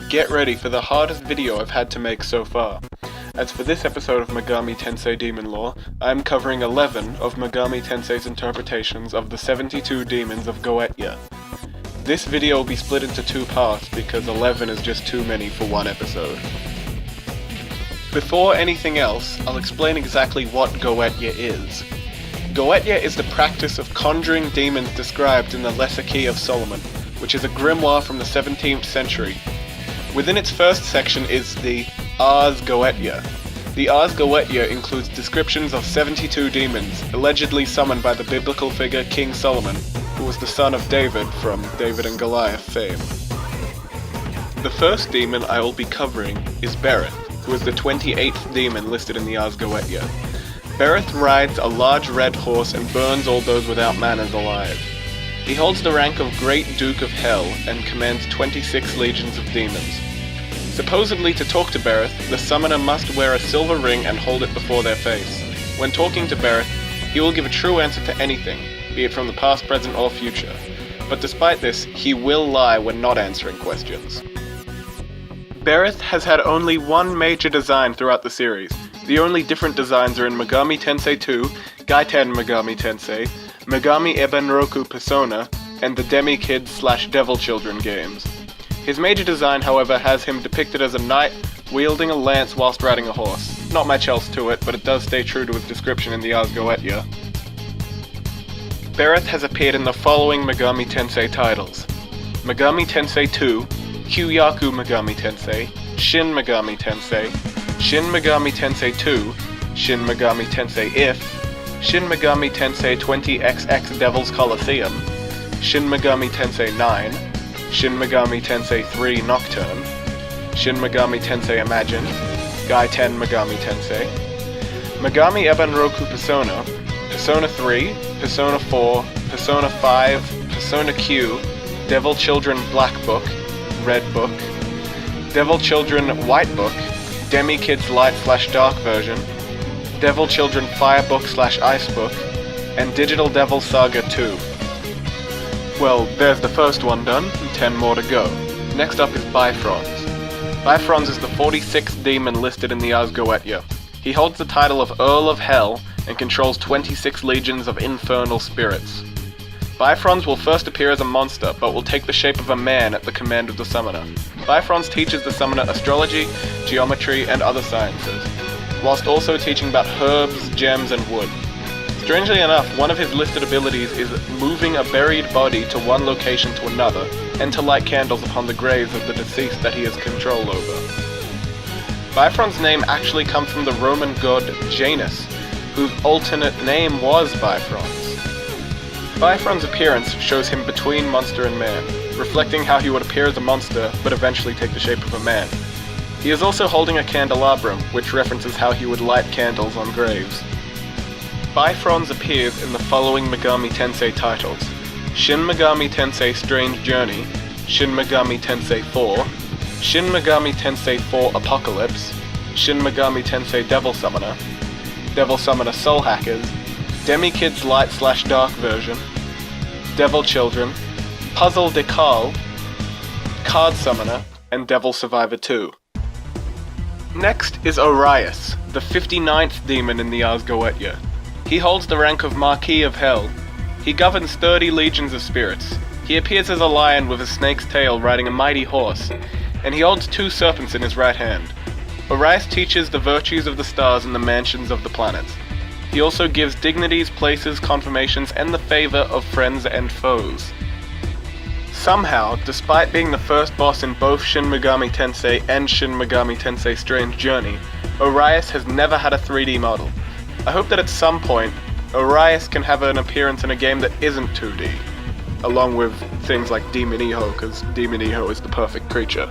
get ready for the hardest video I've had to make so far. As for this episode of Megami Tensei Demon Lore, I am covering 11 of Megami Tensei's interpretations of the 72 demons of Goetia. This video will be split into two parts because 11 is just too many for one episode. Before anything else, I'll explain exactly what Goetia is. Goetia is the practice of conjuring demons described in the Lesser Key of Solomon, which is a grimoire from the 17th century. Within its first section is the Ars Goetia. The Ars Goetia includes descriptions of 72 demons, allegedly summoned by the biblical figure King Solomon, who was the son of David from David and Goliath fame. The first demon I will be covering is Berith, who is the 28th demon listed in the Ars Goetia. Berith rides a large red horse and burns all those without manners alive. He holds the rank of Great Duke of Hell and commands 26 legions of demons. Supposedly to talk to Berith, the summoner must wear a silver ring and hold it before their face. When talking to Berith, he will give a true answer to anything, be it from the past, present, or future. But despite this, he will lie when not answering questions. Berith has had only one major design throughout the series. The only different designs are in Megami Tensei 2, Gaiten Megami Tensei, Megami Ebenroku Persona, and the Demi-Kid/Devil Children games. His major design, however, has him depicted as a knight wielding a lance whilst riding a horse. Not much else to it, but it does stay true to his description in the Ars Goetia. Berith has appeared in the following Megami Tensei titles: Megami Tensei 2, Kyu-Yaku Megami Tensei, Shin Megami Tensei, Shin Megami Tensei 2, Shin Megami Tensei If, Shin Megami Tensei 20XX Devil's Coliseum, Shin Megami Tensei 9, Shin Megami Tensei 3 Nocturne, Shin Megami Tensei Imagine, Gaiten Megami Tensei, Megami Ebenroku Persona, Persona 3, Persona 4, Persona 5, Persona Q, Devil Children Black Book, Red Book, Devil Children White Book, Demi-Kid's Light/Dark version, Devil Children Fire Book/Ice Book, and Digital Devil Saga 2. Well, there's the first one done, and 10 more to go. Next up is Bifrons. Bifrons is the 46th demon listed in the Ars Goetia. He holds the title of Earl of Hell and controls 26 legions of infernal spirits. Bifrons will first appear as a monster, but will take the shape of a man at the command of the summoner. Bifrons teaches the summoner astrology, geometry, and other sciences, whilst also teaching about herbs, gems, and wood. Strangely enough, one of his listed abilities is moving a buried body to one location to another, and to light candles upon the graves of the deceased that he has control over. Bifron's name actually comes from the Roman god Janus, whose alternate name was Bifrons. Bifron's appearance shows him between monster and man, reflecting how he would appear as a monster, but eventually take the shape of a man. He is also holding a candelabrum, which references how he would light candles on graves. Bifrons appears in the following Megami Tensei titles: Shin Megami Tensei Strange Journey, Shin Megami Tensei 4, Shin Megami Tensei 4 Apocalypse, Shin Megami Tensei Devil Summoner, Devil Summoner Soul Hackers, Demi-Kid's Light/Dark version, Devil Children, Puzzle de Carl, Card Summoner, and Devil Survivor 2. Next is Orobas, the 59th demon in the Ars Goetia. He holds the rank of Marquis of Hell. He governs 30 legions of spirits. He appears as a lion with a snake's tail riding a mighty horse, and he holds 2 serpents in his right hand. Orobas teaches the virtues of the stars and the mansions of the planets. He also gives dignities, places, confirmations, and the favor of friends and foes. Somehow, despite being the first boss in both Shin Megami Tensei and Shin Megami Tensei Strange Journey, Orobas has never had a 3D model. I hope that at some point, Orobas can have an appearance in a game that isn't 2D, along with things like Demon Iho, because Demon Iho is the perfect creature.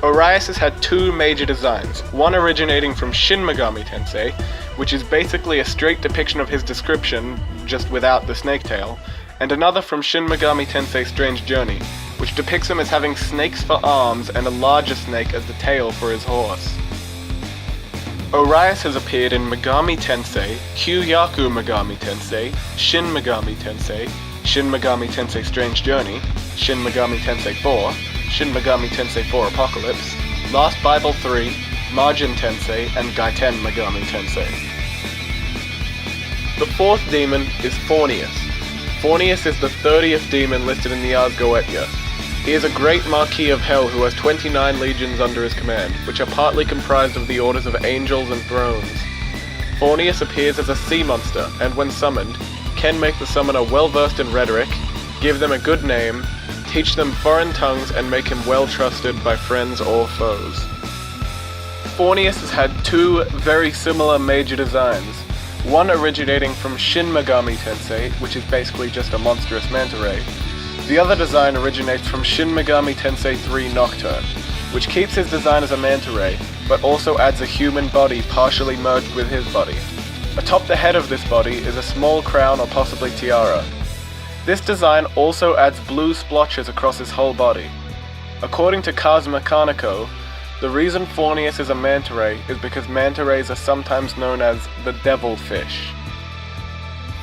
Orobas has had 2 major designs, one originating from Shin Megami Tensei, which is basically a straight depiction of his description, just without the snake tail, and another from Shin Megami Tensei Strange Journey, which depicts him as having snakes for arms and a larger snake as the tail for his horse. Orobas has appeared in Megami Tensei, Kyu-Yaku Megami Tensei, Shin Megami Tensei, Shin Megami Tensei Strange Journey, Shin Megami Tensei 4, Shin Megami Tensei 4 Apocalypse, Last Bible 3, Margin Tensei, and Gaiten Megami Tensei. The fourth demon is Forneus. Forneus is the 30th demon listed in the Ars Goetia. He is a great Marquis of Hell who has 29 legions under his command, which are partly comprised of the orders of angels and thrones. Forneus appears as a sea monster, and when summoned, can make the summoner well versed in rhetoric, give them a good name, teach them foreign tongues, and make him well trusted by friends or foes. Forneus has had two very similar major designs, one originating from Shin Megami Tensei, which is basically just a monstrous manta ray. The other design originates from Shin Megami Tensei 3 Nocturne, which keeps his design as a manta ray, but also adds a human body partially merged with his body. Atop the head of this body is a small crown or possibly tiara. This design also adds blue splotches across his whole body. According to Kazuma Kaneko, the reason Forneus is a manta ray is because manta rays are sometimes known as the devil fish.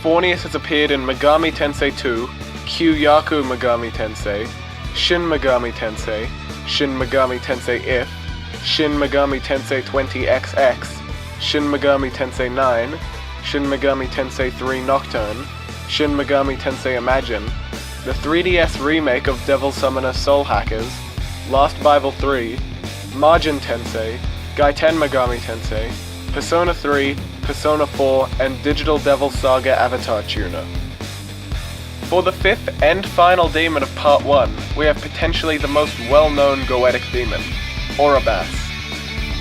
Forneus has appeared in Megami Tensei 2, Kyu-Yaku Megami Tensei, Shin Megami Tensei, Shin Megami Tensei If, Shin Megami Tensei 20XX, Shin Megami Tensei 9, Shin Megami Tensei 3 Nocturne, Shin Megami Tensei Imagine, the 3DS remake of Devil Summoner Soul Hackers, Last Bible 3, Margin Tensei, Gaiten Megami Tensei, Persona 3, Persona 4, and Digital Devil Saga Avatar Tuner. For the fifth and final demon of Part 1, we have potentially the most well-known Goetic demon, Orobas.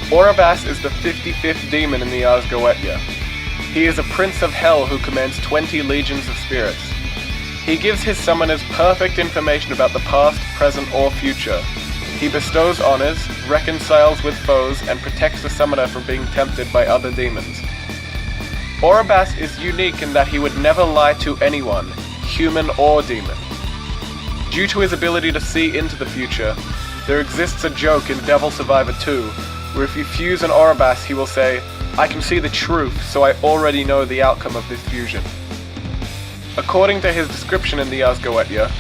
Orobas is the 55th demon in the Ars Goetia. He is a prince of hell who commands 20 legions of spirits. He gives his summoners perfect information about the past, present, or future. He bestows honors, reconciles with foes, and protects the summoner from being tempted by other demons. Orobas is unique in that he would never lie to anyone, human or demon. Due to his ability to see into the future, there exists a joke in Devil Survivor 2, where if you fuse an Orobas, he will say, "I can see the truth, so I already know the outcome of this fusion." According to his description in the Ars Goetia,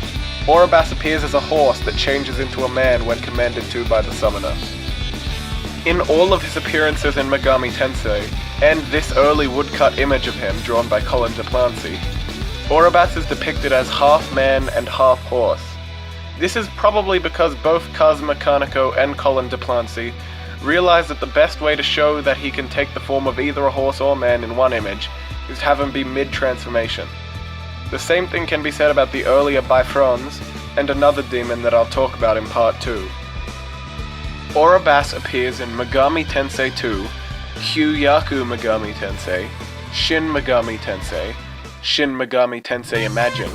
Orobas appears as a horse that changes into a man when commanded to by the summoner. In all of his appearances in Megami Tensei, and this early woodcut image of him drawn by Colin Duplancy, Orobas is depicted as half man and half horse. This is probably because both Kazuma Kaneko and Colin Duplancy realized that the best way to show that he can take the form of either a horse or man in one image is to have him be mid-transformation. The same thing can be said about the earlier Bifrons, and another demon that I'll talk about in Part 2. Orobas appears in Megami Tensei 2, Kyu-Yaku Megami Tensei, Shin Megami Tensei, Shin Megami Tensei Imagine,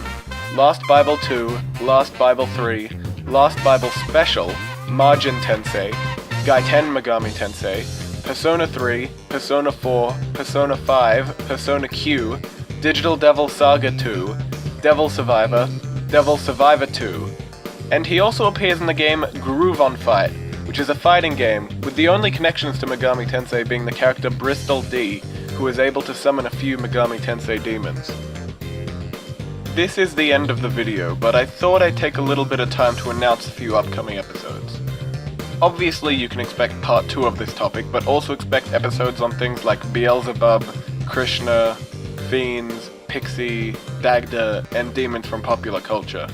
Last Bible 2, Last Bible 3, Last Bible Special, Margin Tensei, Gaiten Megami Tensei, Persona 3, Persona 4, Persona 5, Persona Q, Digital Devil Saga 2, Devil Survivor 2, and he also appears in the game Groove on Fight, which is a fighting game, with the only connections to Megami Tensei being the character Bristol D, who is able to summon a few Megami Tensei demons. This is the end of the video, but I thought I'd take a little bit of time to announce a few upcoming episodes. Obviously you can expect part 2 of this topic, but also expect episodes on things like Beelzebub, Krishna, Fiends, Pixie, Dagda, and demons from popular culture.